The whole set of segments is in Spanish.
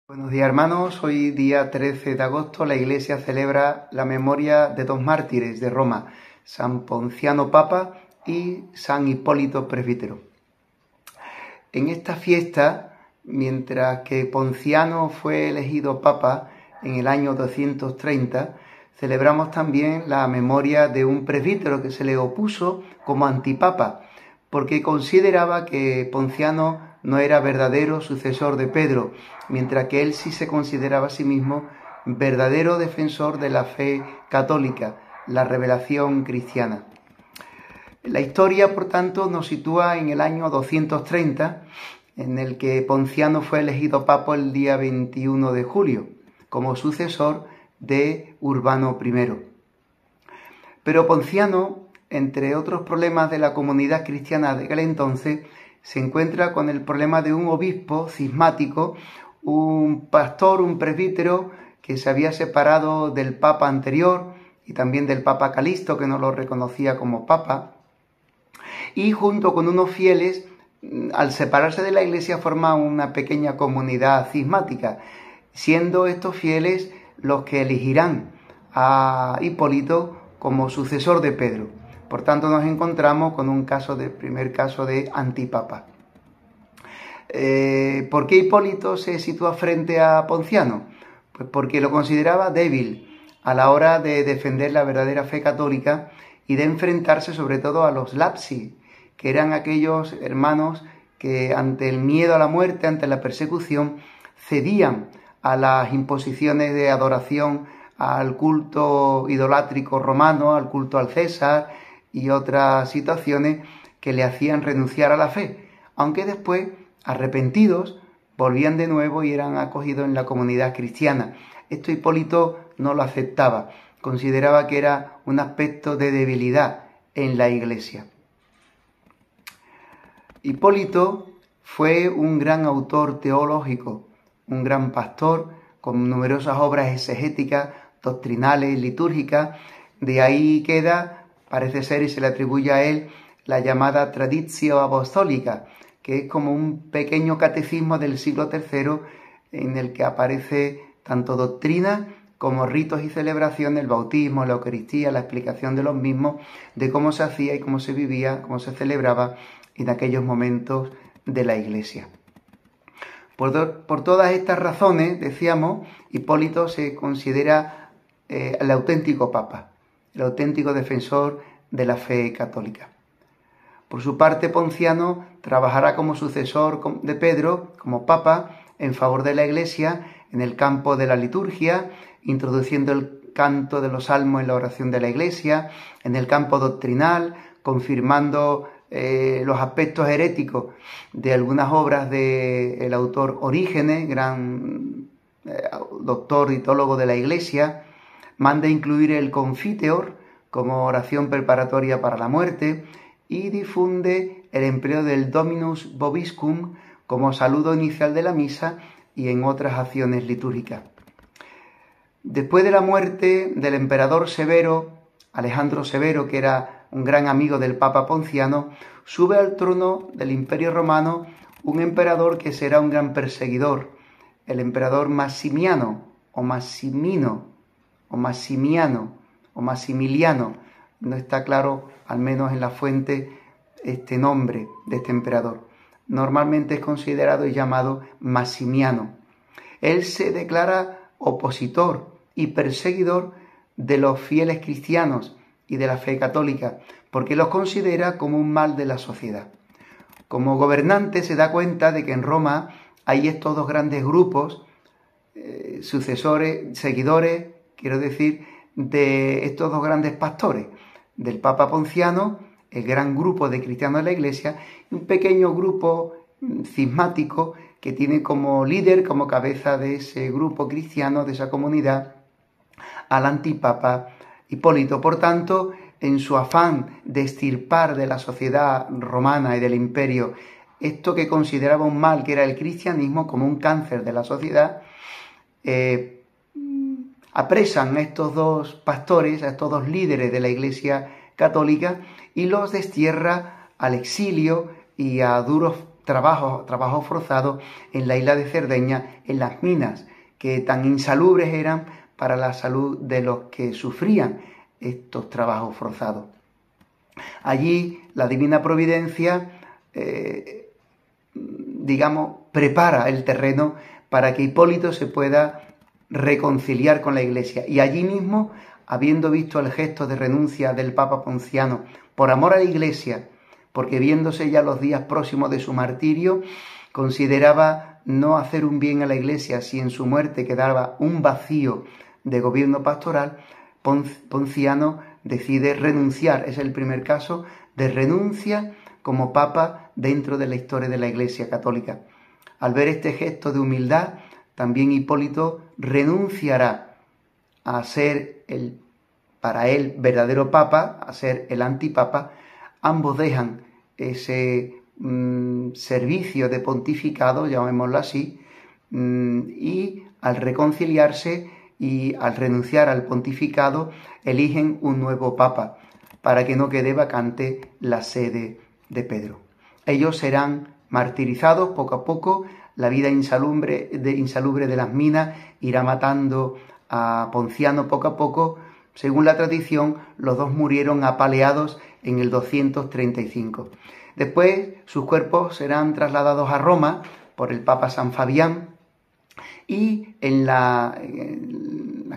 Buenos días, hermanos. Hoy, día 13 de agosto, la Iglesia celebra la memoria de dos mártires de Roma, San Ponciano Papa y San Hipólito Presbítero. En esta fiesta, mientras que Ponciano fue elegido Papa en el año 230, celebramos también la memoria de un presbítero que se le opuso como antipapa, porque consideraba que Ponciano no era verdadero sucesor de Pedro, mientras que él sí se consideraba a sí mismo verdadero defensor de la fe católica, la revelación cristiana. La historia, por tanto, nos sitúa en el año 230, en el que Ponciano fue elegido papa el día 21 de julio, como sucesor de Urbano I. Pero Ponciano, entre otros problemas de la comunidad cristiana de aquel entonces, se encuentra con el problema de un obispo cismático, un pastor, un presbítero que se había separado del papa anterior y también del papa Calixto, que no lo reconocía como papa, y junto con unos fieles, al separarse de la iglesia, forma una pequeña comunidad cismática, siendo estos fieles los que elegirán a Hipólito como sucesor de Pedro. Por tanto, nos encontramos con un primer caso de antipapa. ¿Por qué Hipólito se sitúa frente a Ponciano? Pues porque lo consideraba débil a la hora de defender la verdadera fe católica y de enfrentarse sobre todo a los lapsi, que eran aquellos hermanos que ante el miedo a la muerte, ante la persecución, cedían a las imposiciones de adoración al culto idolátrico romano, al culto al César y otras situaciones que le hacían renunciar a la fe, aunque después, arrepentidos, volvían de nuevo y eran acogidos en la comunidad cristiana. Esto Hipólito no lo aceptaba, consideraba que era un aspecto de debilidad en la iglesia. Hipólito fue un gran autor teológico, un gran pastor con numerosas obras exegéticas, doctrinales, litúrgicas. De ahí queda, parece ser, y se le atribuye a él, la llamada Traditio Apostólica, que es como un pequeño catecismo del siglo III en el que aparece tanto doctrina como ritos y celebraciones, el bautismo, la Eucaristía, la explicación de los mismos, de cómo se hacía y cómo se vivía, cómo se celebraba en aquellos momentos de la Iglesia. Por todas estas razones, decíamos, Hipólito se considera el auténtico papa, el auténtico defensor de la fe católica. Por su parte, Ponciano trabajará como sucesor de Pedro, como papa, en favor de la Iglesia en el campo de la liturgia, introduciendo el canto de los salmos en la oración de la Iglesia, en el campo doctrinal, confirmando los aspectos heréticos de algunas obras del autor Orígenes, gran doctor y teólogo de la Iglesia. Manda incluir el Confiteor como oración preparatoria para la muerte y difunde el empleo del Dominus Vobiscum como saludo inicial de la misa y en otras acciones litúrgicas. Después de la muerte del emperador Severo, Alejandro Severo, que era un gran amigo del Papa Ponciano, sube al trono del Imperio Romano un emperador que será un gran perseguidor, el emperador Maximiano, o Maximino, o Maximiano, o Maximiliano. No está claro, al menos en la fuente, este nombre de este emperador. Normalmente es considerado y llamado Maximiano. Él se declara opositor y perseguidor de los fieles cristianos y de la fe católica, porque los considera como un mal de la sociedad. Como gobernante se da cuenta de que en Roma hay estos dos grandes grupos, seguidores, quiero decir, de estos dos grandes pastores, del Papa Ponciano, el gran grupo de cristianos de la Iglesia, y un pequeño grupo cismático que tiene como líder, como cabeza de ese grupo cristiano, de esa comunidad, al antipapa Hipólito. Por tanto, en su afán de extirpar de la sociedad romana y del imperio esto que consideraba un mal, que era el cristianismo, como un cáncer de la sociedad, apresan a estos dos pastores, a estos dos líderes de la Iglesia católica, y los destierra al exilio y a duros trabajos forzados en la isla de Cerdeña, en las minas, que tan insalubres eran para la salud de los que sufrían estos trabajos forzados. Allí la Divina Providencia, prepara el terreno para que Hipólito se pueda reconciliar con la Iglesia. Y allí mismo, habiendo visto el gesto de renuncia del Papa Ponciano por amor a la Iglesia, porque viéndose ya los días próximos de su martirio, consideraba no hacer un bien a la Iglesia si en su muerte quedaba un vacío de gobierno pastoral, Ponciano decide renunciar. Es el primer caso de renuncia como papa dentro de la historia de la Iglesia católica. Al ver este gesto de humildad, también Hipólito renunciará a ser para él verdadero papa, a ser el antipapa. Ambos dejan ese servicio de pontificado, llamémoslo así, y al reconciliarse y al renunciar al pontificado, eligen un nuevo papa para que no quede vacante la sede de Pedro. Ellos serán martirizados poco a poco. La vida insalubre de las minas irá matando a Ponciano poco a poco. Según la tradición, los dos murieron apaleados en el 235. Después, sus cuerpos serán trasladados a Roma por el Papa San Fabián, y en la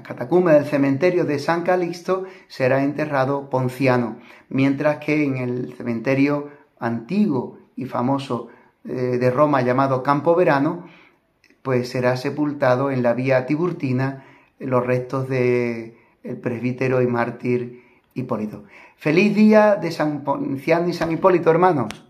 catacumba del cementerio de San Calixto será enterrado Ponciano, mientras que en el cementerio antiguo y famoso de Roma llamado Campo Verano, pues será sepultado en la vía Tiburtina los restos del presbítero y mártir Hipólito. ¡Feliz día de San Ponciano y San Hipólito, hermanos!